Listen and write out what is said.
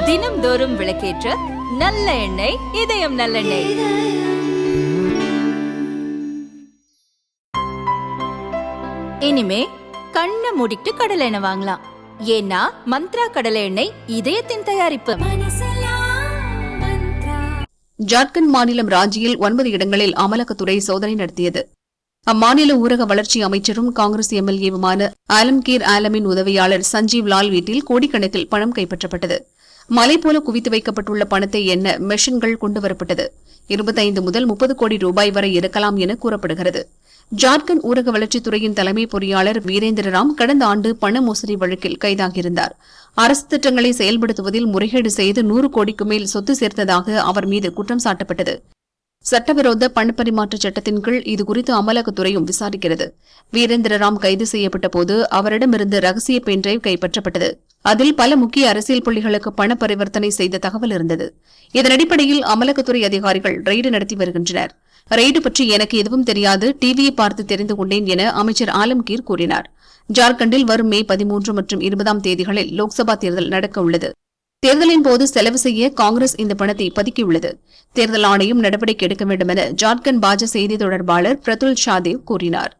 தினம்தோறும் விளக்கேற்ற நல்ல எண்ணெய், இதயம் நல்லெண்ணெய். இனிமே கண்ணை மூடிட்டு கடலை எண்ணெய் வாங்கலாம். ஏன்னா மந்த்ரா கடலை எண்ணெய் இதயத்தின் தயாரிப்பு. ஜார்க்கண்ட் மாநிலம் ராஞ்சியில் 9 இடங்களில் அமலாக்கத்துறை சோதனை நடத்தியது. அம்மாநில ஊரக வளர்ச்சி அமைச்சரும் காங்கிரஸ் எம்எல்ஏவுமான ஆலம்கீர் ஆலமின் உதவியாளர் சஞ்சீவ் லால் வீட்டில் கோடிக்கணக்கில் பணம் கைப்பற்றப்பட்டது. மலை போல குவித்து வைக்கப்பட்டுள்ள பணத்தை எண்ண மெஷின்கள் கொண்டுவரப்பட்டது. 25 முதல் 30 கோடி ரூபாய் வரை இருக்கலாம் என கூறப்படுகிறது. ஜார்க்கண்ட் ஊரக வளர்ச்சித்துறையின் தலைமை பொறியாளர் வீரேந்திர ராம் கடந்த ஆண்டு பண மோசடி வழக்கில் கைதாகியிருந்தார். அரசு திட்டங்களை செயல்படுத்துவதில் முறைகேடு செய்து 100 கோடிக்கு மேல் சொத்து சேர்த்ததாக அவர் மீது குற்றம் சாட்டப்பட்டது. சட்டவிரோத பணப்பரிமாற்ற சட்டத்தின் கீழ் இதுகுறித்து அமலாக்கத்துறையும் விசாரிக்கிறது. வீரேந்திர ராம் கைது செய்யப்பட்ட போது அவரிடமிருந்து ரகசிய பென்டிரைவ் கைப்பற்றப்பட்டது. அதில் பல முக்கிய அரசியல் புள்ளிகளுக்கு பண பரிவர்த்தனை செய்த தகவல் இருந்தது. இதன் அடிப்படையில் அமலாக்கத்துறை அதிகாரிகள் ரெய்டு நடத்தி வருகின்றனர். ரெய்டு பற்றி எனக்கு எதுவும் தெரியாது, டிவியை பார்த்து தெரிந்து கொண்டேன் என அமைச்சர் ஆலம்கீர் கூறினார். ஜார்க்கண்டில் வரும் மே 13 மற்றும் 20ஆம் தேதிகளில் லோக்சபா தேர்தல் நடக்க உள்ளது. தேர்தலின் போது செலவு செய்ய காங்கிரஸ் இந்த பணத்தை பதுக்கியுள்ளது. தேர்தல் ஆணையம் நடவடிக்கை எடுக்க வேண்டும் என ஜார்க்கண்ட் பாஜக செய்தி தொடர்பாளர் பிரதுல் ஷாதேவ் கூறினார்.